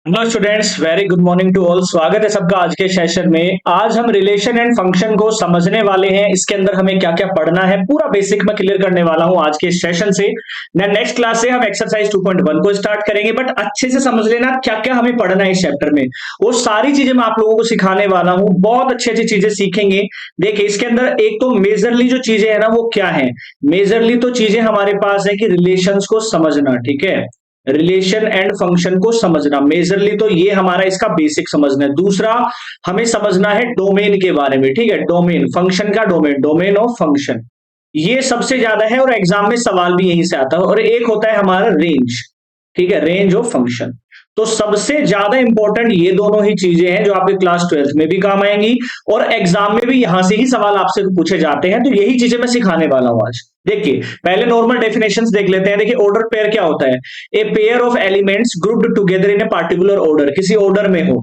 Hello students, very good morning to all. स्वागत है सबका आज के सेशन में। आज हम रिलेशन एंड फंक्शन को समझने वाले हैं। इसके अंदर हमें क्या क्या पढ़ना है पूरा बेसिक में क्लियर करने वाला हूं आज के सेशन से। नेक्स्ट क्लास से हम एक्सरसाइज 2.1 को स्टार्ट करेंगे, बट अच्छे से समझ लेना क्या क्या हमें पढ़ना है इस चैप्टर में। वो सारी चीजें मैं आप लोगों को सिखाने वाला हूँ, बहुत अच्छी अच्छी चीजें सीखेंगे। देखिए इसके अंदर एक तो मेजरली जो चीजें है ना वो क्या है। मेजरली तो चीजें हमारे पास है कि रिलेशंस को समझना, ठीक है। रिलेशन एंड फंक्शन को समझना मेजरली तो ये हमारा इसका बेसिक समझना है। दूसरा हमें समझना है डोमेन के बारे में, ठीक है। डोमेन, फंक्शन का डोमेन, डोमेन ऑफ फंक्शन, ये सबसे ज्यादा है और एग्जाम में सवाल भी यहीं से आता है। और एक होता है हमारा रेंज, ठीक है, रेंज ऑफ फंक्शन। तो सबसे ज्यादा इंपॉर्टेंट ये दोनों ही चीजें हैं जो आपके क्लास 12th में भी काम आएंगी और एग्जाम में भी यहां से ही सवाल आपसे पूछे जाते हैं। तो यही चीजें मैं सिखाने वाला हूं आज। देखिए पहले नॉर्मल डेफिनेशंस देख लेते हैं। देखिए ऑर्डर पेयर क्या होता है। A pair of elements grouped together in a particular order, किसी ऑर्डर में हो।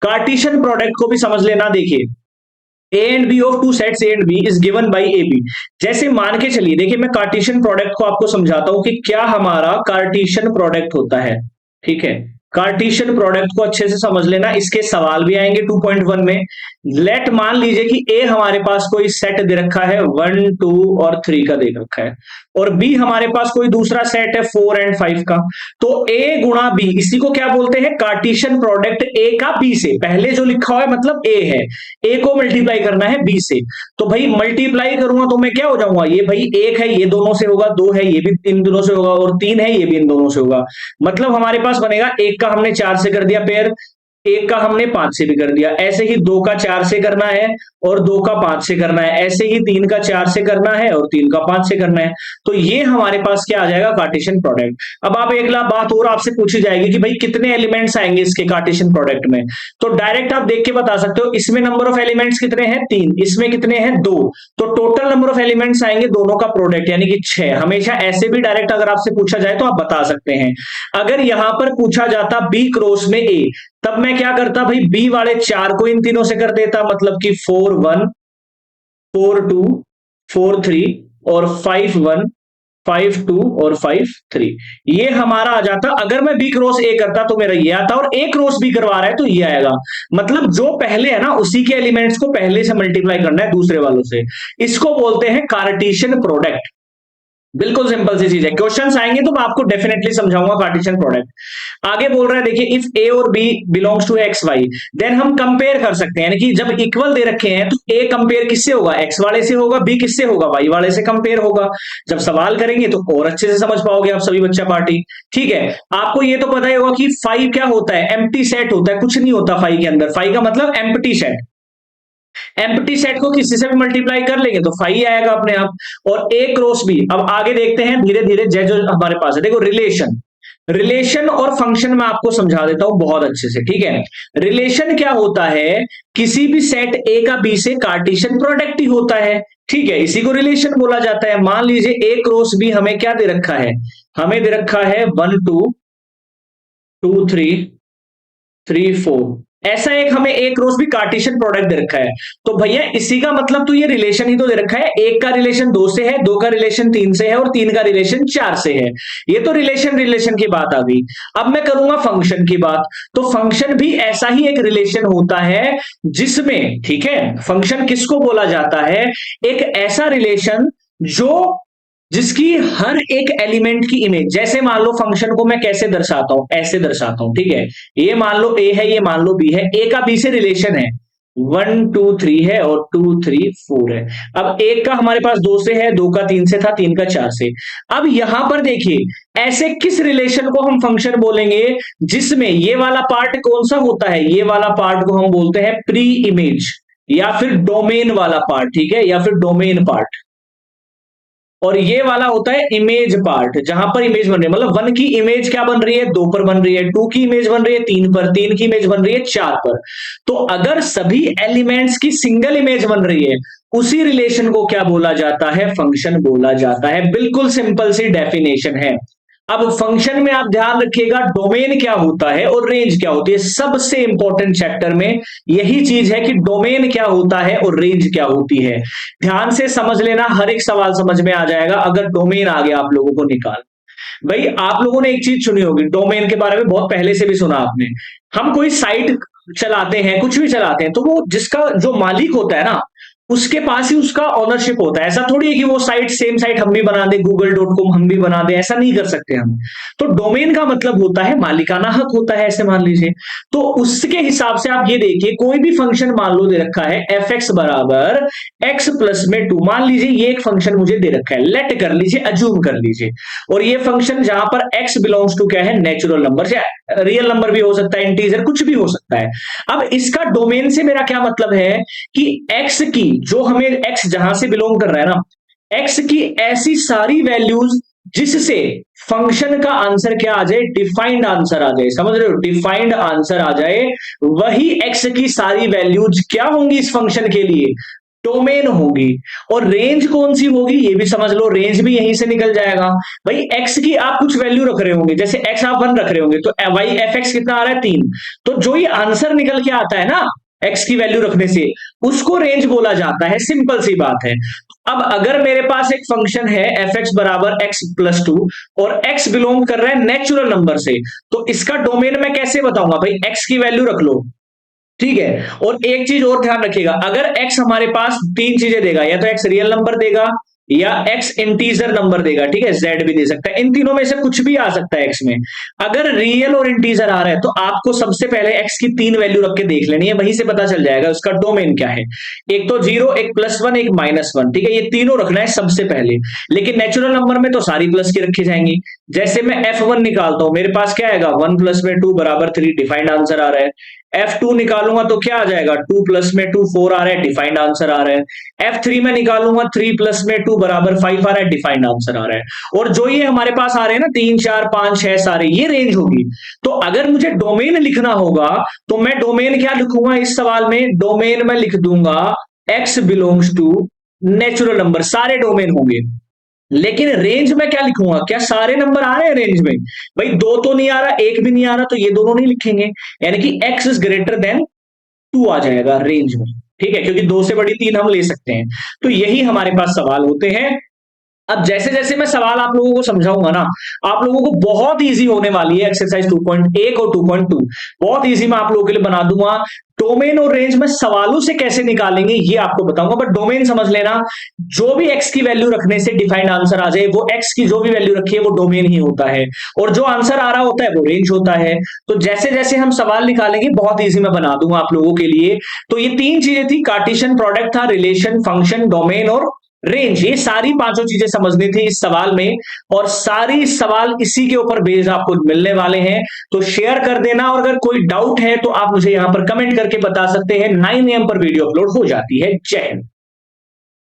कार्टेशियन प्रोडक्ट को भी समझ लेना। देखिए A and B of two sets A and B is given by A B. जैसे मान के चलिए, देखिए मैं कार्टेशियन प्रोडक्ट को आपको समझाता हूं कि क्या हमारा कार्टेशियन प्रोडक्ट होता है, ठीक है। कार्टेशियन प्रोडक्ट को अच्छे से समझ लेना, इसके सवाल भी आएंगे 2.1 में। लेट मान लीजिए कि ए हमारे पास कोई सेट दे रखा है 1 2 और 3 का दे रखा है, और बी हमारे पास कोई दूसरा सेट है 4 और 5 का। तो ए गुणा बी, इसी को क्या बोलते हैं, कार्टेशियन प्रोडक्ट ए का बी से। पहले जो लिखा हुआ है मतलब ए है, ए को मल्टीप्लाई करना है बी से। तो भाई मल्टीप्लाई करूंगा तो मैं क्या हो जाऊंगा, ये भाई एक है ये दोनों से होगा, दो है ये भी इन दोनों से होगा, और तीन है ये भी इन दोनों से होगा। मतलब हमारे पास बनेगा एक का हमने 4 से कर दिया पेयर, एक का हमने 5 से भी कर दिया। ऐसे ही 2 का 4 से करना है और 2 का 5 से करना है। ऐसे ही 3 का 4 से करना है और 3 का 5 से करना है। तो ये हमारे पास क्या आ जाएगा, कार्टेशियन प्रोडक्ट। अब आप एक बात और आपसे पूछी जाएगी कि भाई कितने एलिमेंट्स आएंगे इसके कार्टेशियन प्रोडक्ट में। तो डायरेक्ट आप देख के बता सकते हो, इसमें नंबर ऑफ एलिमेंट्स कितने हैं 3, इसमें कितने हैं 2। तो टोटल नंबर ऑफ एलिमेंट्स आएंगे दोनों का प्रोडक्ट यानी कि 6। हमेशा ऐसे भी डायरेक्ट अगर आपसे पूछा जाए तो आप बता सकते हैं। अगर यहां पर पूछा जाता बी क्रॉस में ए, तब मैं क्या करता भाई, बी वाले 4 को इन तीनों से कर देता, मतलब कि 4 1 4 2 4 3 और 5 1 5 2 और 5 3, ये हमारा आ जाता। अगर मैं बी क्रॉस ए करता तो मेरा ये आता, और ए क्रॉस बी करवा रहा है तो ये आएगा। मतलब जो पहले है ना उसी के एलिमेंट्स को पहले से मल्टीप्लाई करना है दूसरे वालों से। इसको बोलते हैं कार्टेशियन प्रोडक्ट। बिल्कुल सिंपल सी चीज है। क्वेश्चंस आएंगे तो मैं आपको डेफिनेटली समझाऊंगा कार्टेशियन प्रोडक्ट। आगे बोल रहा है, देखिए इफ ए और B belongs to X Y, then हम कंपेयर कर सकते हैं। यानी कि जब इक्वल दे रखे हैं तो ए कंपेयर किससे होगा, एक्स वाले से होगा, बी किससे होगा, वाई वाले से कंपेयर होगा। जब सवाल करेंगे तो और अच्छे से समझ पाओगे आप सभी बच्चा पार्टी, ठीक है। आपको ये तो पता ही होगा कि फाइव क्या होता है, एम्प्टी सेट होता है, कुछ नहीं होता फाइव के अंदर। फाइव का मतलब एम्प्टी सेट। एम्प्टी सेट को किसी से भी मल्टीप्लाई कर लेंगे तो फाइव आएगा अपने आप। और ए क्रॉस बी, अब आगे देखते हैं धीरे धीरे जो हमारे पास है। देखो रिलेशन, रिलेशन और फंक्शन में आपको समझा देता हूं बहुत अच्छे से, ठीक है। रिलेशन क्या होता है, किसी भी सेट ए का बी से कार्टेशियन प्रोडक्ट ही होता है, ठीक है, इसी को रिलेशन बोला जाता है। मान लीजिए ए क्रॉस बी हमें क्या दे रखा है, हमें दे रखा है 1 2 2 3 3 4, ऐसा एक हमें एक क्रॉस भी कार्टेशियन प्रोडक्ट दे रखा है। तो भैया इसी का मतलब तो ये रिलेशन ही तो दे रखा है। एक का रिलेशन 2 से है, 2 का रिलेशन 3 से है और 3 का रिलेशन 4 से है। ये तो रिलेशन रिलेशन की बात आ गई। अब मैं करूंगा फंक्शन की बात। तो फंक्शन भी ऐसा ही एक रिलेशन होता है जिसमें, ठीक है, फंक्शन किसको बोला जाता है, एक ऐसा रिलेशन जो जिसकी हर एक एलिमेंट की इमेज, जैसे मान लो फंक्शन को मैं कैसे दर्शाता हूं, ऐसे दर्शाता हूं, ठीक है। ये मान लो ए है, ये मान लो बी है, ए का बी से रिलेशन है 1 2 3 है और 2 3 4 है। अब एक का हमारे पास 2 से है, 2 का 3 से था, 3 का 4 से। अब यहां पर देखिए ऐसे किस रिलेशन को हम फंक्शन बोलेंगे जिसमें ये वाला पार्ट कौन सा होता है, ये वाला पार्ट को हम बोलते हैं प्री इमेज या फिर डोमेन वाला पार्ट, ठीक है, या फिर डोमेन पार्ट। और ये वाला होता है इमेज पार्ट, जहां पर इमेज बन रही है, मतलब 1 की इमेज क्या बन रही है, 2 पर बन रही है, 2 की इमेज बन रही है 3 पर, 3 की इमेज बन रही है 4 पर। तो अगर सभी एलिमेंट्स की सिंगल इमेज बन रही है, उसी रिलेशन को क्या बोला जाता है, फंक्शन बोला जाता है। बिल्कुल सिंपल सी डेफिनेशन है। अब फंक्शन में आप ध्यान रखिएगा डोमेन क्या होता है और रेंज क्या होती है। सबसे इंपॉर्टेंट चैप्टर में यही चीज है कि डोमेन क्या होता है और रेंज क्या होती है। ध्यान से समझ लेना, हर एक सवाल समझ में आ जाएगा अगर डोमेन आ गया आप लोगों को निकाल। भाई आप लोगों ने एक चीज सुनी होगी, डोमेन के बारे में बहुत पहले से भी सुना आपने। हम कोई साइट चलाते हैं, कुछ भी चलाते हैं, तो वो जिसका जो मालिक होता है ना, उसके पास ही उसका ऑनरशिप होता है। ऐसा थोड़ी है कि वो साइट सेम साइट हम भी बना दें, google.com हम भी बना दें, ऐसा नहीं कर सकते हम। तो डोमेन का मतलब होता है मालिकाना हक होता है, ऐसे मान लीजिए। तो उसके हिसाब से आप ये देखिए, कोई भी फंक्शन मान लो दे रखा है एफ एक्स बराबर एक्स प्लस में टू, मान लीजिए ये एक फंक्शन मुझे दे रखा है, लेट कर लीजिए, अज्यूम कर लीजिए। और ये फंक्शन जहां पर एक्स बिलोंग्स टू क्या है, नेचुरल नंबर, या रियल नंबर भी हो सकता है, इंटीजर कुछ भी हो सकता है। अब इसका डोमेन से मेरा क्या मतलब है कि एक्स की, जो हमें एक्स जहां से बिलोंग कर रहा है ना, एक्स की ऐसी सारी वैल्यूज जिससे फंक्शन का आंसर क्या आ जाए, डिफाइंड आंसर आ जाए, समझ रहे हो, डिफाइंड आंसर आ जाए, वही एक्स की सारी वैल्यूज क्या होंगी इस फंक्शन के लिए, डोमेन होगी। और रेंज कौन सी होगी ये भी समझ लो, रेंज भी यहीं से निकल जाएगा। भाई एक्स की आप कुछ वैल्यू रख रहे होंगे, जैसे एक्स आप 1 रख रहे होंगे, तो वाई एफ एक्स कितना आ रहा है 3, तो जो ये आंसर निकल के आता है ना एक्स की वैल्यू रखने से, उसको रेंज बोला जाता है, सिंपल सी बात है। अब अगर मेरे पास एक फंक्शन है एफ एक्स बराबर एक्स प्लस टू, और एक्स बिलोंग कर रहा है नेचुरल नंबर से, तो इसका डोमेन मैं कैसे बताऊंगा, भाई एक्स की वैल्यू रख लो, ठीक है। और एक चीज और ध्यान रखिएगा, अगर x हमारे पास तीन चीजें देगा, या तो x रियल नंबर देगा, या x इंटीजर नंबर देगा, ठीक है, z भी दे सकता है, इन तीनों में से कुछ भी आ सकता है x में। अगर रियल और इंटीजर आ रहा है, तो आपको सबसे पहले x की 3 वैल्यू रख के देख लेनी है, वहीं से पता चल जाएगा उसका डोमेन क्या है। एक तो 0, एक +1, एक -1, ठीक है, ये तीनों रखना है सबसे पहले। लेकिन नेचुरल नंबर में तो सारी प्लस की रखी जाएंगी। जैसे मैं f1 निकालता हूं, मेरे पास क्या आएगा, 1 + में 2 = 3, डिफाइंड आंसर आ रहा है। F2 निकालूंगा तो क्या आ जाएगा, 2 + में 2 4 आ रहा है, डिफाइंड आंसर आ रहा है। F3 में निकालूंगा, 3 + में 2 = 5 आ रहा है, डिफाइंड आंसर आ रहा है। और जो ये हमारे पास आ रहे हैं ना 3 4 5 6 सारे, ये रेंज होगी। तो अगर मुझे डोमेन लिखना होगा, तो मैं डोमेन क्या लिखूंगा इस सवाल में, डोमेन में लिख दूंगा x belongs to natural number, सारे डोमेन होंगे। लेकिन रेंज में क्या लिखूंगा, क्या सारे नंबर आ रहे हैं रेंज में, भाई 2 तो नहीं आ रहा, 1 भी नहीं आ रहा, तो ये दोनों नहीं लिखेंगे, यानी कि x इज ग्रेटर देन 2 आ जाएगा रेंज में, ठीक है, क्योंकि 2 से बड़ी 3 हम ले सकते हैं। तो यही हमारे पास सवाल होते हैं। अब जैसे जैसे मैं सवाल आप लोगों को समझाऊंगा ना, आप लोगों को बहुत इजी होने वाली है एक्सरसाइज 2.1 और 2.2, बहुत इजी मैं आप लोगों के लिए बना दूंगा। डोमेन और रेंज में सवालों से कैसे निकालेंगे ये आपको बताऊंगा, बट डोमेन समझ लेना, जो भी एक्स की वैल्यू रखने से डिफाइंड आंसर आ जाए, वो एक्स की जो भी वैल्यू रखी है वो डोमेन ही होता है, और जो आंसर आ रहा होता है वो रेंज होता है। तो जैसे जैसे हम सवाल निकालेंगे बहुत इजी मैं बना दूंगा आप लोगों के लिए। तो ये 3 चीजें थी, कार्टेशियन प्रोडक्ट था, रिलेशन, फंक्शन, डोमेन और रेंज, ये सारी पांचों चीजें समझनी थी इस सवाल में। और सारी सवाल इसी के ऊपर बेस्ड आपको मिलने वाले हैं। तो शेयर कर देना, और अगर कोई डाउट है तो आप मुझे यहां पर कमेंट करके बता सकते हैं। 9 AM पर वीडियो अपलोड हो जाती है। जय हिंद।